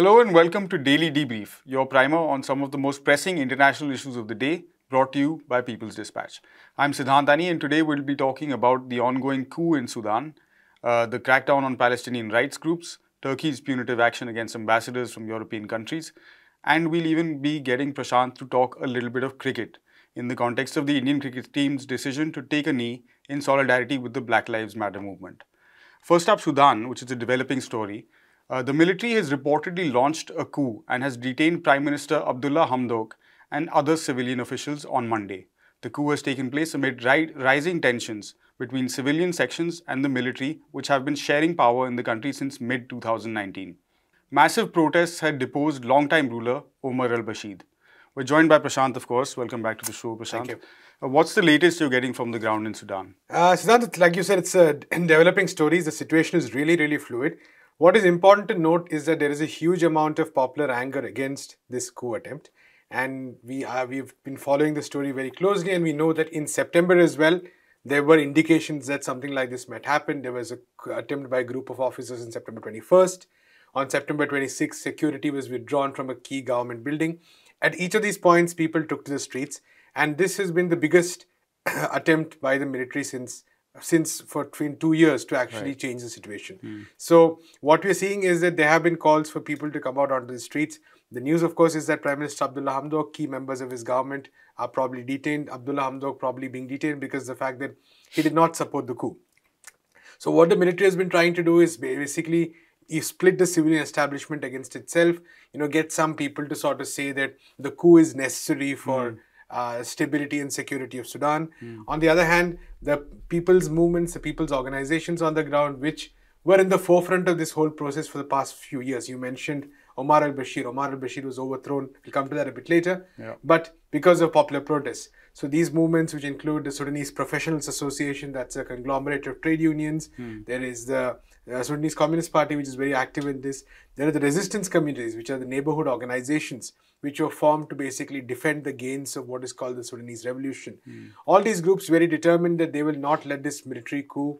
Hello and welcome to Daily Debrief, your primer on some of the most pressing international issues of the day, brought to you by People's Dispatch. I'm Siddhant Ani, and today we'll be talking about the ongoing coup in Sudan, the crackdown on Palestinian rights groups, Turkey's punitive action against ambassadors from European countries, and we'll even be getting Prashant to talk a little bit of cricket in the context of the Indian cricket team's decision to take a knee in solidarity with the Black Lives Matter movement. First up, Sudan, which is a developing story. The military has reportedly launched a coup and has detained Prime Minister Abdullah Hamdok and other civilian officials on Monday. The coup has taken place amid rising tensions between civilian sections and the military, which have been sharing power in the country since mid-2019. Massive protests had deposed longtime ruler Omar al-Bashir. We're joined by Prashant, of course. Welcome back to the show, Prashant. Thank you. What's the latest you're getting from the ground in Sudan? Siddhant, like you said, it's in developing stories. The situation is really fluid. What is important to note is that there is a huge amount of popular anger against this coup attempt. And we've been following the story very closely, and we know that in September as well, there were indications that something like this might happen. There was an attempt by a group of officers on September 21st. On September 26th, security was withdrawn from a key government building. At each of these points, people took to the streets. And this has been the biggest attempt by the military since between 2 years to actually change the situation. So what we're seeing is that there have been calls for people to come out onto the streets. The news, of course, is that Prime Minister Abdullah Hamdok, key members of his government are probably detained. Abdullah Hamdok probably being detained because of the fact that he did not support the coup. So what the military has been trying to do is basically split the civilian establishment against itself, get some people to sort of say that the coup is necessary for stability and security of Sudan. On the other hand, the people's movements, the people's organizations on the ground, which were in the forefront of this whole process for the past few years. You mentioned Omar al-Bashir. Omar al-Bashir was overthrown. We'll come to that a bit later. Yeah. But because of popular protests. So these movements, which include the Sudanese Professionals Association, that's a conglomerate of trade unions. There is the Sudanese Communist Party, which is very active in this. There are the resistance communities, which are the neighborhood organizations, which were formed to basically defend the gains of what is called the Sudanese Revolution. All these groups very determined that they will not let this military coup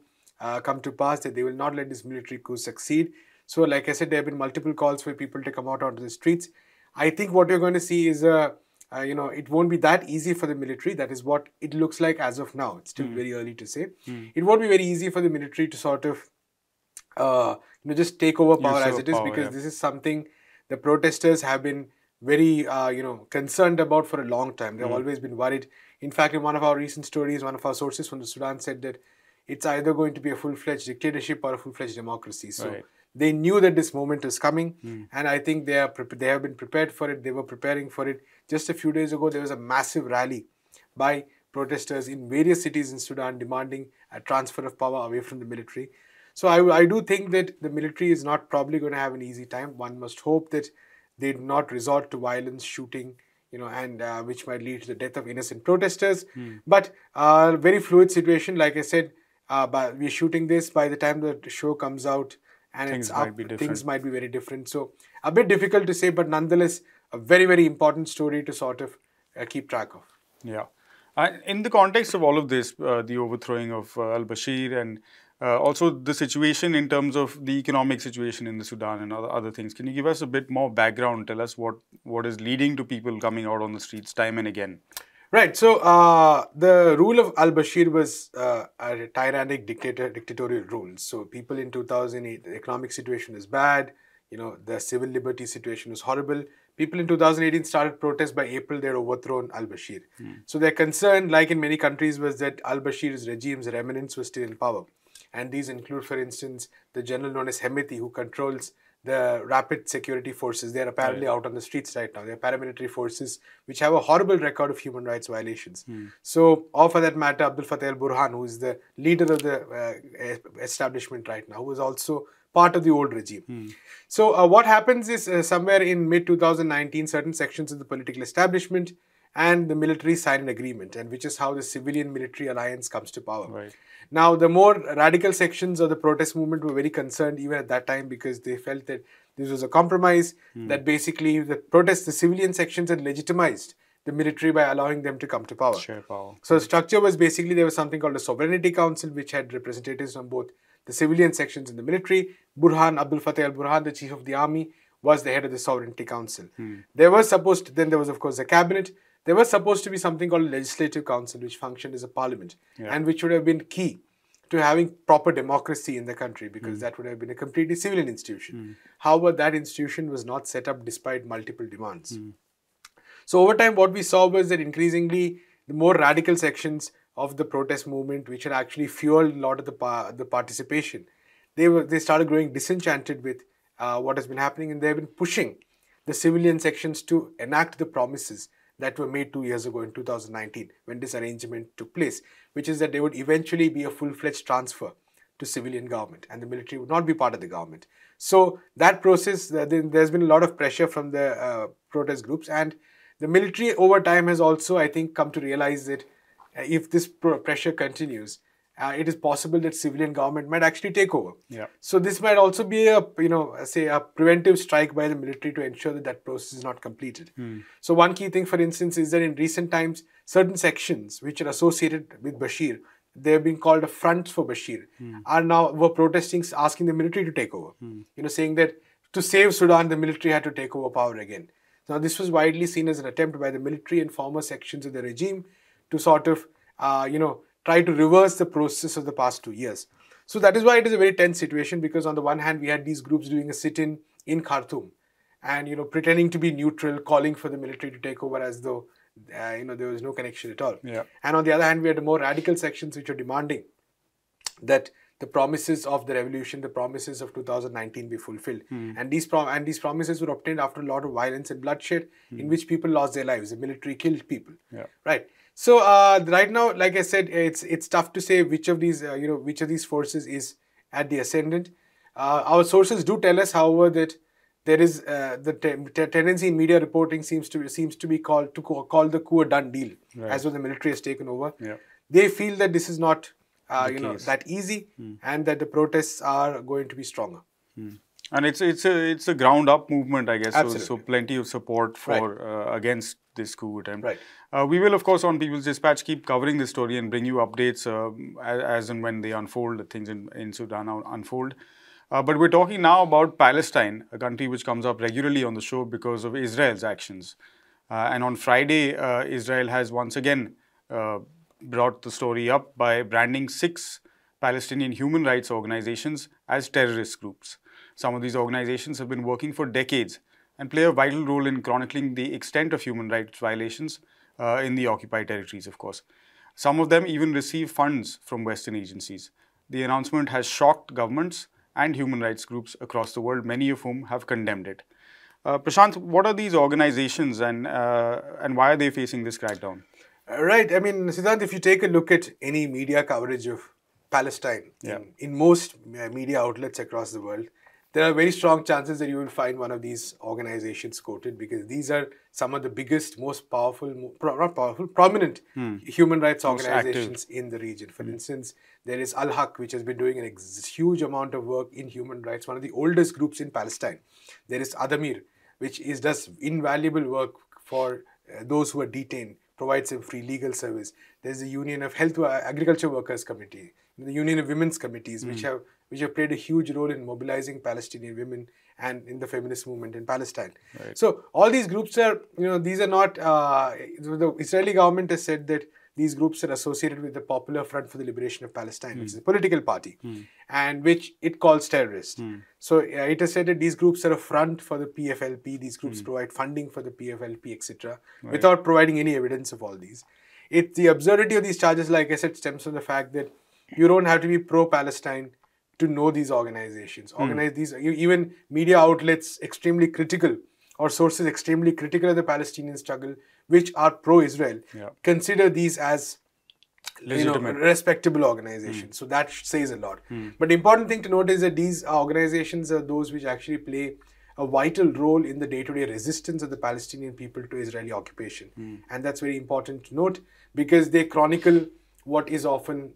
come to pass, that they will not let this military coup succeed. So like I said, there have been multiple calls for people to come out onto the streets. I think what you're going to see is, it won't be that easy for the military. That is what it looks like as of now. It's still very early to say. It won't be very easy for the military to sort of, just take over power as it is, because this is something the protesters have been very, concerned about for a long time. They've always been worried. In fact, in one of our recent stories, one of our sources from the Sudan said that it's either going to be a full-fledged dictatorship or a full-fledged democracy. So they knew that this moment is coming, and I think they have been prepared for it. They were preparing for it. Just a few days ago, there was a massive rally by protesters in various cities in Sudan demanding a transfer of power away from the military. So I do think that the military is not probably going to have an easy time. One must hope that they do not resort to violence, shooting, and which might lead to the death of innocent protesters. But very fluid situation. Like I said, but we're shooting this by the time the show comes out and things might be very different. So a bit difficult to say, but nonetheless, a very important story to sort of keep track of. Yeah. In the context of all of this, the overthrowing of al-Bashir and also the situation in terms of the economic situation in the Sudan and other things, can you give us a bit more background? Tell us what is leading to people coming out on the streets time and again. Right. So the rule of al-Bashir was a tyrannic dictatorial rule. So people in 2008, the economic situation is bad. The civil liberty situation was horrible. People in 2018 started protests. By April, they had overthrown al-Bashir. So their concern, like in many countries, was that al-Bashir's regime's remnants were still in power. And these include, for instance, the general known as Hemeti, who controls the rapid security forces. They are apparently out on the streets right now. They are paramilitary forces which have a horrible record of human rights violations. So, or for that matter, Abdel Fattah al-Burhan, who is the leader of the establishment right now, who is also part of the old regime. So, what happens is somewhere in mid-2019, certain sections of the political establishment and the military sign an agreement, and which is how the civilian-military alliance comes to power. Now, the more radical sections of the protest movement were very concerned even at that time, because they felt that this was a compromise, that basically the civilian sections had legitimized the military by allowing them to come to power. Share power. So the structure was basically, there was something called a Sovereignty Council, which had representatives from both the civilian sections in the military. Abdel Fattah al-Burhan, the chief of the army, was the head of the Sovereignty Council. There was then there was of course the cabinet. There was supposed to be something called a legislative council, which functioned as a parliament, and which would have been key to having proper democracy in the country, because that would have been a completely civilian institution. However, that institution was not set up despite multiple demands. So over time, what we saw was that increasingly the more radical sections of the protest movement, which had actually fueled a lot of the participation, they started growing disenchanted with what has been happening, and they've been pushing the civilian sections to enact the promises that were made 2 years ago in 2019 when this arrangement took place, which is that there would eventually be a full-fledged transfer to civilian government and the military would not be part of the government. So that process, there's been a lot of pressure from the protest groups, and the military over time has also, I think, come to realize that if this pressure continues, it is possible that civilian government might actually take over. So this might also be a preventive strike by the military to ensure that that process is not completed. So one key thing, for instance, is that in recent times, certain sections which are associated with Bashir, they have been called a front for Bashir, were protesting, asking the military to take over. Saying that to save Sudan, the military had to take over power again. Now, this was widely seen as an attempt by the military and former sections of the regime to sort of, try to reverse the process of the past 2 years. So that is why it is a very tense situation, because on the one hand, we had these groups doing a sit-in in Khartoum and, pretending to be neutral, calling for the military to take over as though, there was no connection at all. And on the other hand, we had the more radical sections which are demanding that the promises of the revolution, the promises of 2019 be fulfilled. And these promises were obtained after a lot of violence and bloodshed in which people lost their lives. The military killed people. Right. So right now, like I said, it's tough to say which of these forces is at the ascendant. Our sources do tell us, however, that there is the tendency in media reporting seems to be called the coup a done deal, as though the military has taken over. They feel that this is not that easy, and that the protests are going to be stronger. And it's a ground up movement, I guess. Absolutely. So plenty of support for against this coup attempt. Right. We will, of course, on People's Dispatch keep covering this story and bring you updates as and when they unfold, things in Sudan unfold. But we're talking now about Palestine, a country which comes up regularly on the show because of Israel's actions. And on Friday, Israel has once again brought the story up by branding 6 Palestinian human rights organizations as terrorist groups. Some of these organizations have been working for decades and play a vital role in chronicling the extent of human rights violations in the occupied territories, of course. Some of them even receive funds from Western agencies. The announcement has shocked governments and human rights groups across the world, many of whom have condemned it. Prashant, what are these organizations and why are they facing this crackdown? Right. I mean, Siddhant, if you take a look at any media coverage of Palestine in most media outlets across the world, there are very strong chances that you will find one of these organizations quoted, because these are some of the biggest, most powerful, prominent human rights organizations in the region. For instance, there is Al-Haq, which has been doing a huge amount of work in human rights, one of the oldest groups in Palestine. There is Adamir, which does invaluable work for those who are detained, provides them free legal service. There's the Union of Agriculture Workers Committee, the Union of Women's Committees, which have played a huge role in mobilizing Palestinian women and in the feminist movement in Palestine. Right. So all these groups are, these are not, the Israeli government has said that these groups are associated with the Popular Front for the Liberation of Palestine, which is a political party, and which it calls terrorist. So it has said that these groups are a front for the PFLP, these groups provide funding for the PFLP, etc., without providing any evidence of all these. The absurdity of these charges, like I said, stems from the fact that you don't have to be pro-Palestine to know these organizations. Even media outlets extremely critical, or sources extremely critical of the Palestinian struggle, which are pro-Israel, consider these as legitimate, respectable organizations. So that says a lot. But the important thing to note is that these organizations are those which actually play a vital role in the day-to-day resistance of the Palestinian people to Israeli occupation. And that's very important to note, because they chronicle what is often,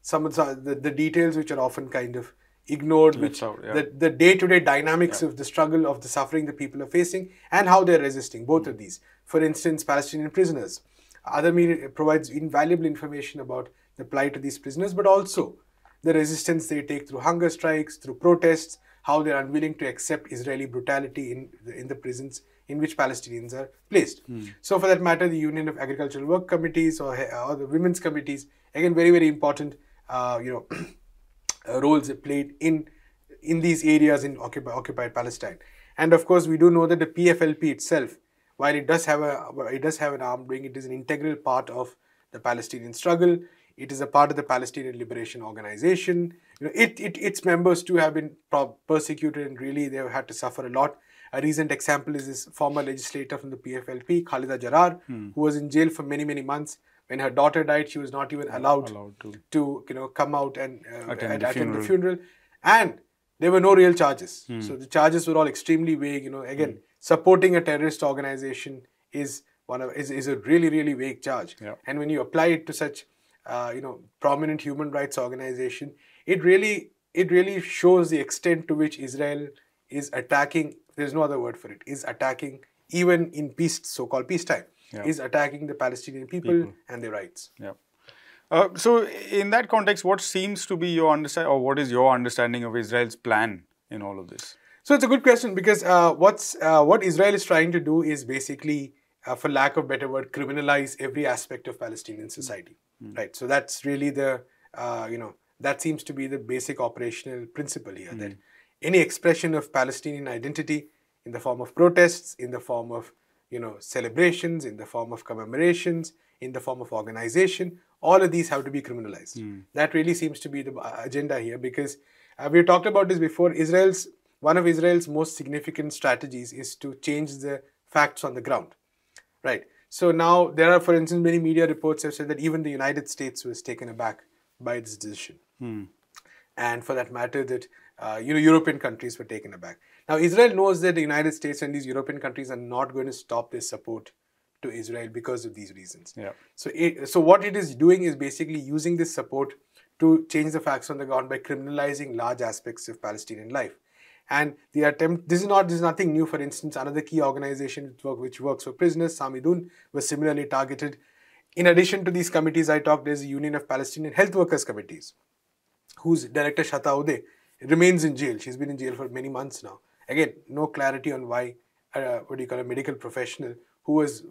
some of the details which are often kind of ignored, the day-to-day dynamics of the struggle, of the suffering the people are facing, and how they're resisting, both of these. For instance, Palestinian prisoners. Adamir provides invaluable information about the plight of these prisoners, but also the resistance they take through hunger strikes, through protests, how they're unwilling to accept Israeli brutality in the prisons in which Palestinians are placed. So for that matter, the Union of Agricultural Work Committees or the women's committees, again, very, very important, roles they played in these areas in occupied Palestine. And of course, we do know that the PFLP itself, while it does have an armed wing, it is an integral part of the Palestinian struggle. It is a part of the Palestinian Liberation Organization. Its members too have been persecuted, and really they have had to suffer a lot. A recent example is this former legislator from the PFLP, Khalida Jarrar, who was in jail for many, many months. When her daughter died, she was not even allowed to come out and attend the funeral. And there were no real charges. So the charges were all extremely vague. Again, supporting a terrorist organization is a really, really vague charge. Yeah. And when you apply it to such prominent human rights organization, it really shows the extent to which Israel is attacking. There's no other word for it. Is attacking even in peace, so-called peacetime. Yeah. Is attacking the Palestinian people and their rights. Yeah. So in that context, what seems to be your understanding, or what is your understanding of Israel's plan in all of this? So it's a good question, because what Israel is trying to do is basically, for lack of a better word, criminalize every aspect of Palestinian society. Right. So that's really that seems to be the basic operational principle here, that any expression of Palestinian identity in the form of protests, in the form of celebrations, in the form of commemorations, in the form of organization, all of these have to be criminalized. That really seems to be the agenda here, because we talked about this before. One of Israel's most significant strategies is to change the facts on the ground, right? So now there are, for instance, many media reports have said that even the United States was taken aback by this decision. And for that matter, that European countries were taken aback. Now, Israel knows that the United States and these European countries are not going to stop their support to Israel because of these reasons. Yeah. So what it is doing is basically using this support to change the facts on the ground by criminalizing large aspects of Palestinian life. And the attempt, this is nothing new. For instance, another key organization which works for prisoners, Samidun, was similarly targeted. In addition to these committees I talked, there's a Union of Palestinian Health Workers Committees, whose director Shata Ude remains in jail. She's been in jail for many months now. Again, no clarity on why a medical professional who was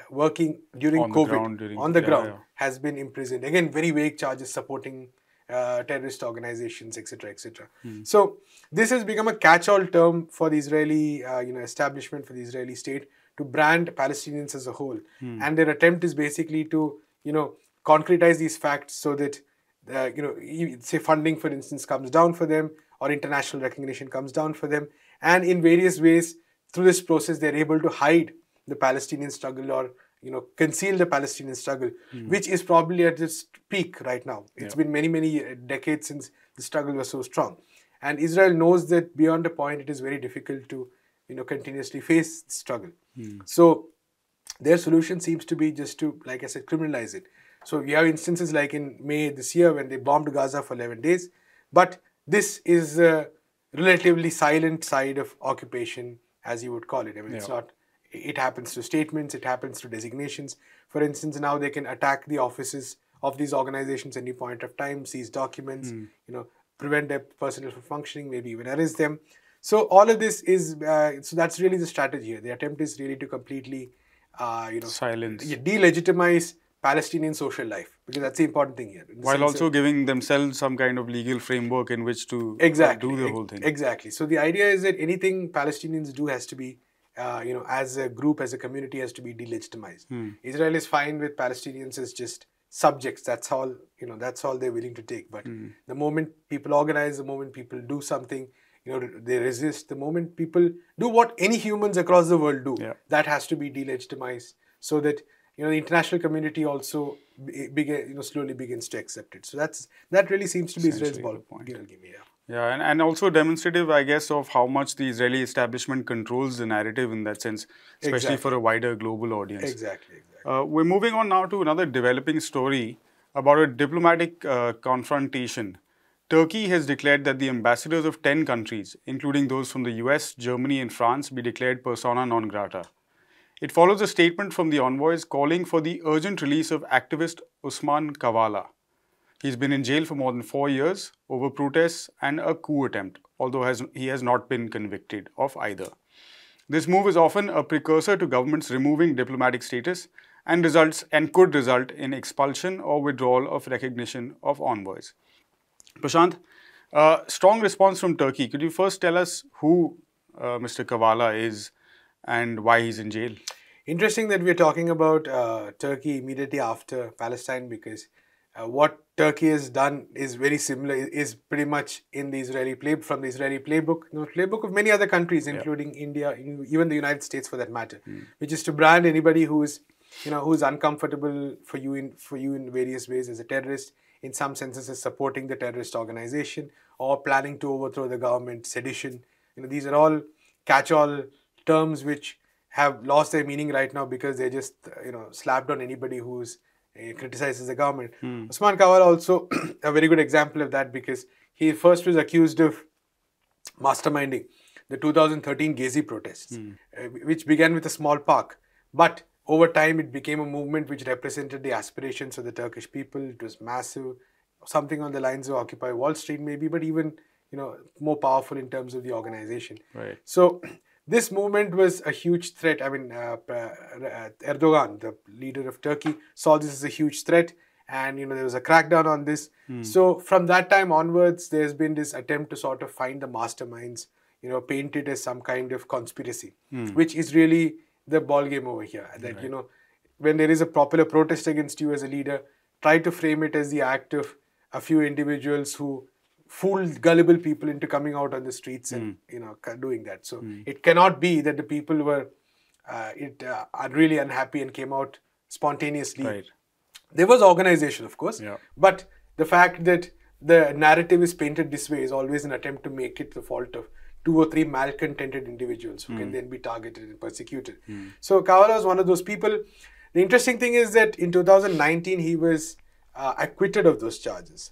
working during COVID on the ground has been imprisoned. Again, very vague charges supporting terrorist organizations, etc., etc. So this has become a catch-all term for the Israeli establishment, for the Israeli state, to brand Palestinians as a whole. And their attempt is basically to concretize these facts so that say funding, for instance, comes down for them, or international recognition comes down for them, and in various ways through this process they're able to hide the Palestinian struggle, or conceal the Palestinian struggle, which is probably at its peak right now. It's been many, many decades since the struggle was so strong. And Israel knows that beyond a point it is very difficult to continuously face the struggle. So their solution seems to be just to, like I said, criminalize it. So we have instances like in May this year when they bombed Gaza for 11 days. But this is a relatively silent side of occupation, as you would call it. I mean, it's not. It happens to statements, it happens to designations. For instance, now they can attack the offices of these organizations at any point of time, seize documents, prevent their personnel from functioning, maybe even arrest them. So all of this is, so that's really the strategy here. The attempt is really to completely, silence, delegitimize Palestinian social life, because that's the important thing here. While also giving themselves some kind of legal framework in which to do the whole thing. Exactly. So the idea is that anything Palestinians do has to be, as a group, as a community, has to be delegitimized. Israel is fine with Palestinians as just subjects. That's all, that's all they're willing to take. But the moment people organize, the moment people do something, they resist. The moment people do what any humans across the world do, that has to be delegitimized, so that the international community also slowly begins to accept it. So that really seems to be Israel's point. Yeah, and also demonstrative, I guess, of how much the Israeli establishment controls the narrative in that sense, especially for a wider global audience. Exactly. We're moving on now to another developing story about a diplomatic confrontation. Turkey has declared that the ambassadors of 10 countries, including those from the US, Germany and France, be declared persona non grata. It follows a statement from the envoys calling for the urgent release of activist Usman Kavala. He's been in jail for more than 4 years over protests and a coup attempt, although he has not been convicted of either. This move is often a precursor to governments removing diplomatic status and could result in expulsion or withdrawal of recognition of envoys. Prashant, strong response from Turkey. Could you first tell us who Mr. Kavala is and why he's in jail? Interesting that we're talking about Turkey immediately after Palestine, because what Turkey has done is very similar, is pretty much in the from the Israeli playbook, playbook of many other countries, including India, even the United States for that matter, which is to brand anybody who's uncomfortable for you in various ways as a terrorist, in some senses as supporting the terrorist organization or planning to overthrow the government, sedition. These are all catch-all terms which have lost their meaning right now because they're just slapped on anybody who's criticizes the government. Osman Kavala also a very good example of that, because he first was accused of masterminding the 2013 Gezi protests, which began with a small park. But over time, it became a movement which represented the aspirations of the Turkish people. It was massive, something on the lines of Occupy Wall Street maybe, but even more powerful in terms of the organization. Right. So this movement was a huge threat. I mean, Erdogan, the leader of Turkey, saw this as a huge threat, and there was a crackdown on this. So from that time onwards, there's been this attempt to sort of find the masterminds, paint it as some kind of conspiracy, which is really the ball game over here. That when there is a popular protest against you as a leader, try to frame it as the act of a few individuals who fooled gullible people into coming out on the streets and doing that. So it cannot be that the people were are really unhappy and came out spontaneously. Right. There was organization, of course, but the fact that the narrative is painted this way is always an attempt to make it the fault of 2 or 3 malcontented individuals who can then be targeted and persecuted. So Kavala was one of those people. The interesting thing is that in 2019 he was acquitted of those charges.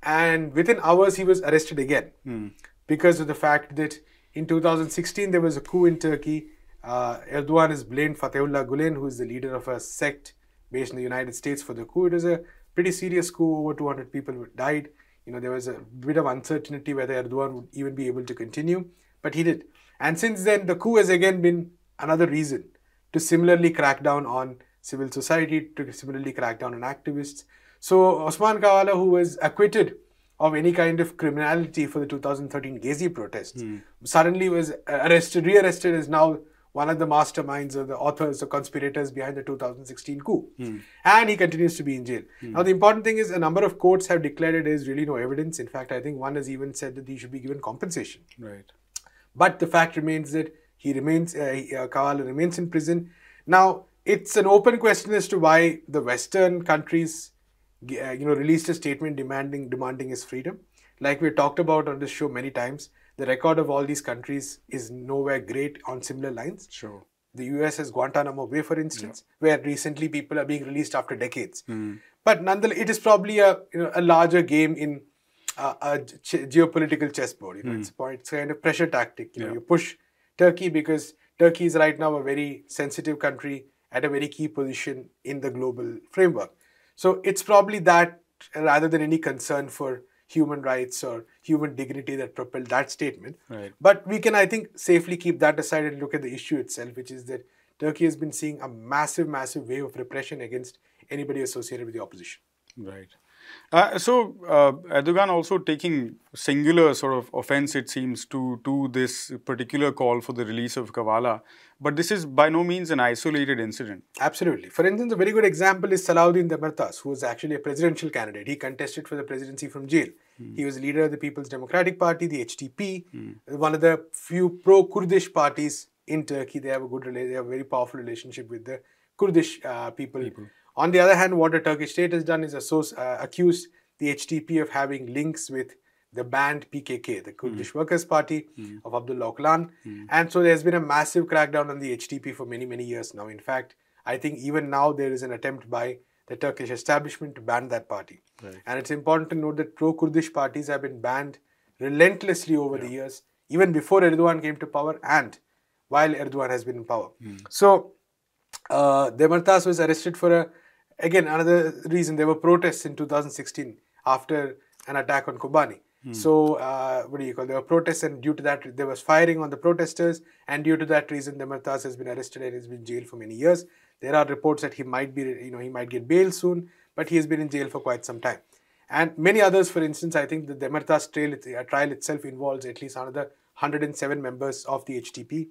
And within hours, he was arrested again because of the fact that in 2016, there was a coup in Turkey. Erdogan has blamed Fethullah Gulen, who is the leader of a sect based in the United States, for the coup. It was a pretty serious coup. Over 200 people died. There was a bit of uncertainty whether Erdogan would even be able to continue, but he did. And since then, the coup has again been another reason to similarly crack down on civil society, to similarly crack down on activists. So Osman Kavala, who was acquitted of any kind of criminality for the 2013 Gezi protests, suddenly was rearrested as now one of the masterminds or the authors or conspirators behind the 2016 coup. And he continues to be in jail. Now, the important thing is a number of courts have declared there is really no evidence. In fact, I think one has even said that he should be given compensation. Right. But the fact remains that Kavala remains in prison. Now, it's an open question as to why the Western countries released a statement demanding his freedom. Like we talked about on this show many times, the record of all these countries is nowhere great on similar lines. Sure. The US has Guantanamo Bay, for instance, where recently people are being released after decades. But nonetheless, it is probably a larger game in a geopolitical chessboard. It's kind of pressure tactic. You push Turkey because Turkey is right now a very sensitive country at a very key position in the global framework. So it's probably that rather than any concern for human rights or human dignity that propelled that statement. Right. But we can, I think, safely keep that aside and look at the issue itself, which is that Turkey has been seeing a massive wave of repression against anybody associated with the opposition. Right. So Erdogan also taking singular sort of offense, it seems, to this particular call for the release of Kavala. But this is by no means an isolated incident. Absolutely. For instance, a very good example is Salahuddin Demirtas, who was actually a presidential candidate. He contested for the presidency from jail. He was leader of the People's Democratic Party, the HDP, one of the few pro-Kurdish parties in Turkey. They have a very powerful relationship with the Kurdish people. On the other hand, what the Turkish state has done is accused the HDP of having links with the banned PKK, the Kurdish Workers' Party of Abdullah Öcalan. And so there's been a massive crackdown on the HDP for many, many years now. In fact, I think even now there is an attempt by the Turkish establishment to ban that party. Right. And it's important to note that pro-Kurdish parties have been banned relentlessly over the years, even before Erdogan came to power and while Erdogan has been in power. So Demirtas was arrested for again, another reason. There were protests in 2016 after an attack on Kobani. So, there were protests, and due to that, there was firing on the protesters, and due to that reason, Demirtas has been arrested and has been jailed for many years. There are reports that he might be, he might get bail soon, but he has been in jail for quite some time. And many others, for instance, I think the Demirtas trial itself involves at least another 107 members of the HDP.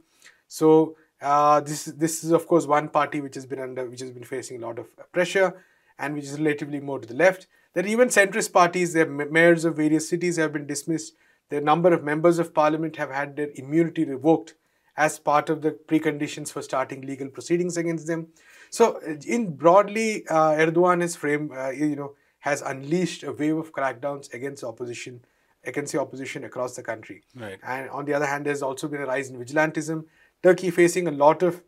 So, this is of course one party which has been facing a lot of pressure, and which is relatively more to the left. There are even centrist parties. Their mayors of various cities have been dismissed. The number of members of parliament have had their immunity revoked as part of the preconditions for starting legal proceedings against them. So, in broadly, Erdogan has unleashed a wave of crackdowns against the opposition across the country. Right. And on the other hand, there's also been a rise in vigilantism. Turkey facing a lot of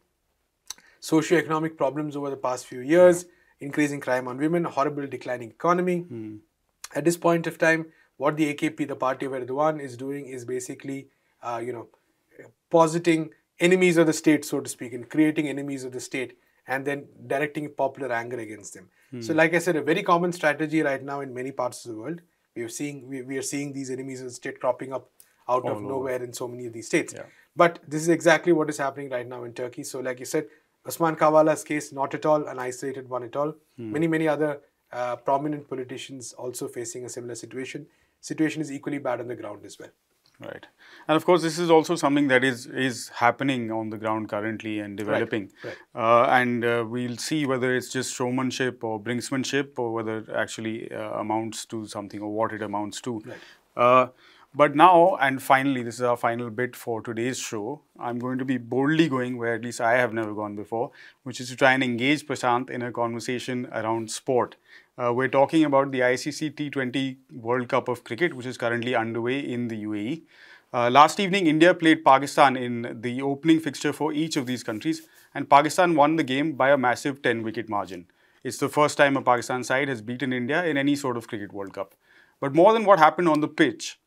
socio-economic problems over the past few years. Increasing crime on women, horrible declining economy. At this point of time, what the AKP, the party of Erdogan, is doing is basically, positing enemies of the state, so to speak, and creating enemies of the state, and then directing popular anger against them. So, like I said, a very common strategy right now in many parts of the world. We are seeing these enemies of the state cropping up out of nowhere in so many of these states. Yeah. But this is exactly what is happening right now in Turkey. So, like you said, Osman Kavala''s case, not at all an isolated one at all. Many other prominent politicians also facing a similar situation. Situation is equally bad on the ground as well. Right. And of course, this is also something that is happening on the ground currently and developing. Right. We'll see whether it's just showmanship or brinksmanship, or whether it actually amounts to something, or what it amounts to. Right. But now, and finally, this is our final bit for today's show. I'm going to be boldly going where at least I have never gone before, which is to try and engage Prashant in a conversation around sport. We're talking about the ICC T20 World Cup of Cricket, which is currently underway in the UAE. Last evening, India played Pakistan in the opening fixture for each of these countries, and Pakistan won the game by a massive 10-wicket margin. It's the first time a Pakistan side has beaten India in any sort of Cricket World Cup. But more than what happened on the pitch,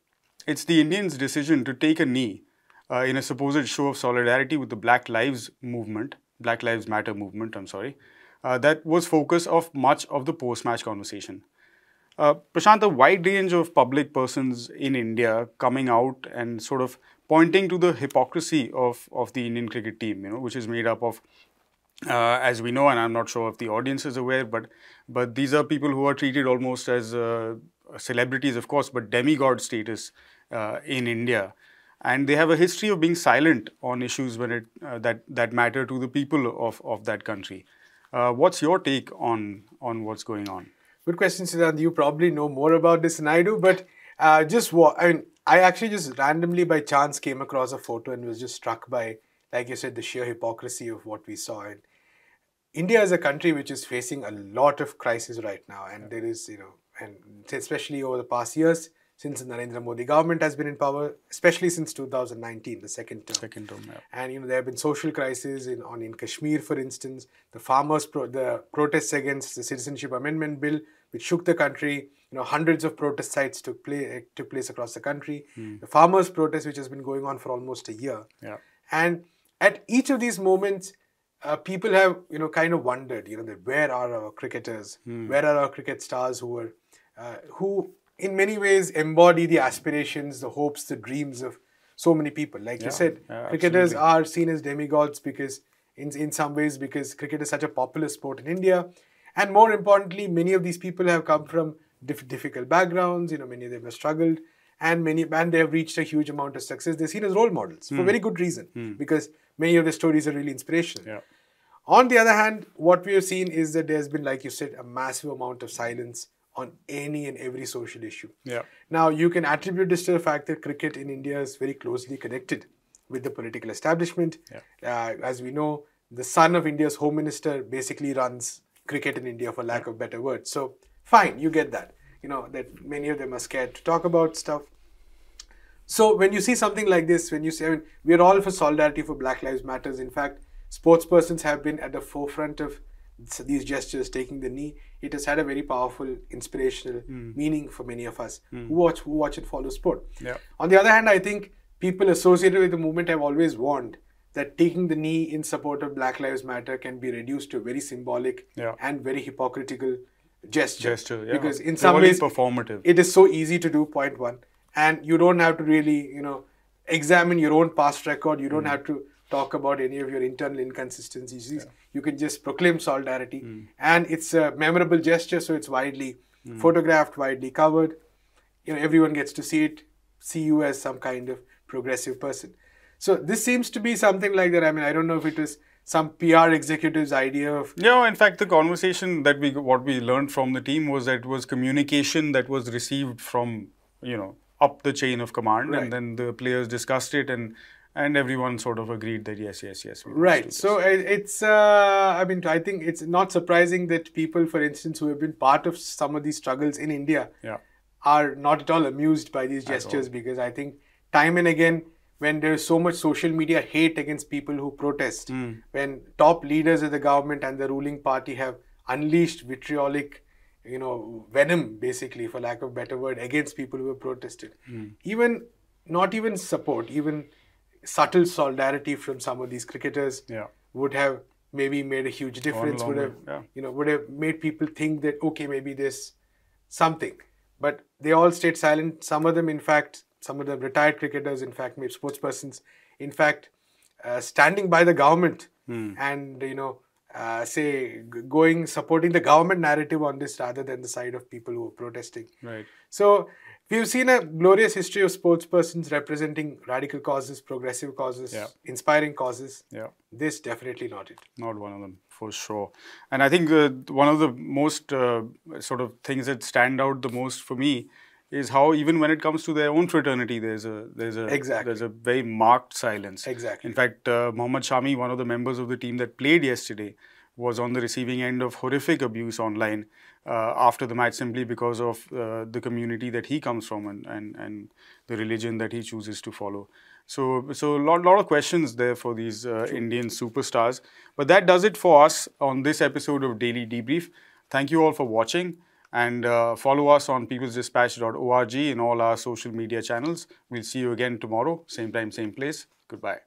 it's the Indians' decision to take a knee in a supposed show of solidarity with the Black Lives Matter movement, that was focus of much of the post-match conversation. Prashant, a wide range of public persons in India coming out and sort of pointing to the hypocrisy of the Indian cricket team, which is made up of, as we know, and I'm not sure if the audience is aware, but these are people who are treated almost as celebrities, of course, but demigod status in India. And they have a history of being silent on issues when that matter to the people of that country. What's your take on what's going on? Good question, Siddhant. You probably know more about this than I do, but I actually just randomly by chance came across a photo and was just struck by, like you said, the sheer hypocrisy of what we saw. And India is a country which is facing a lot of crisis right now, and there is, and especially over the past years, since the Narendra Modi government has been in power, especially since 2019, the second term. Yeah. And there have been social crises in Kashmir, for instance. The protests against the Citizenship Amendment Bill, which shook the country. Hundreds of protest sites took place across the country. The farmers' protest, which has been going on for almost a year. Yeah. And at each of these moments, people have kind of wondered, that where are our cricketers? Where are our cricket stars who in many ways embody the aspirations, the hopes, the dreams of so many people. Like you said, cricketers are seen as demigods because in some ways because cricket is such a popular sport in India. And more importantly, many of these people have come from difficult backgrounds. Many of them have struggled, and they have reached a huge amount of success. They're seen as role models for very good reason, because many of the stories are really inspirational. Yeah. On the other hand, what we have seen is that there's been, like you said, a massive amount of silence on any and every social issue. Yeah. Now, you can attribute this to the fact that cricket in India is very closely connected with the political establishment. Yeah. As we know, the son of India's home minister basically runs cricket in India, for lack of better words. So, fine, you get that. That many of them are scared to talk about stuff. So, when you see something like this, when you say, we are all for solidarity for Black Lives Matters. In fact, sportspersons have been at the forefront of these gestures, taking the knee. It has had a very powerful, inspirational meaning for many of us who watch and follow sport. Yeah. On the other hand, I think people associated with the movement have always warned that taking the knee in support of Black Lives Matter can be reduced to a very symbolic and very hypocritical gesture, yeah. Because in some Purely ways performative. it is so easy to do, point one, and you don't have to really, examine your own past record. You don't have to talk about any of your internal inconsistencies. You can just proclaim solidarity, and it's a memorable gesture, so it's widely photographed, widely covered. Everyone gets to see you as some kind of progressive person. So this seems to be something like that. I mean, I don't know if it was some PR executive's idea of... Yeah, in fact, the conversation that what we learned from the team was that it was communication that was received from, up the chain of command, Right. and then the players discussed it, and everyone sort of agreed that yes. Right. So it's, I think it's not surprising that people, for instance, who have been part of some of these struggles in India are not at all amused by these gestures, because I think time and again, when there's so much social media hate against people who protest, when top leaders of the government and the ruling party have unleashed vitriolic, venom, basically, for lack of a better word, against people who have protested, not even support, even subtle solidarity from some of these cricketers would have maybe made a huge difference, would have made people think that, okay, maybe there's something. But they all stayed silent. Some of them, in fact, some of the retired cricketers, in fact, maybe sportspersons, in fact, standing by the government and, supporting the government narrative on this rather than the side of people who are protesting. Right. So we've seen a glorious history of sportspersons representing radical causes, progressive causes, inspiring causes. Yeah. This definitely not it. Not one of them, for sure. And I think one of the most sort of things that stand out the most for me is how even when it comes to their own fraternity, there's a very marked silence. Exactly. In fact, Mohammad Shami, one of the members of the team that played yesterday, was on the receiving end of horrific abuse online after the match, simply because of the community that he comes from and the religion that he chooses to follow. So a lot of questions there for these Indian superstars. But that does it for us on this episode of Daily Debrief. Thank you all for watching, and follow us on peoplesdispatch.org in all our social media channels. We'll see you again tomorrow, same time, same place. Goodbye.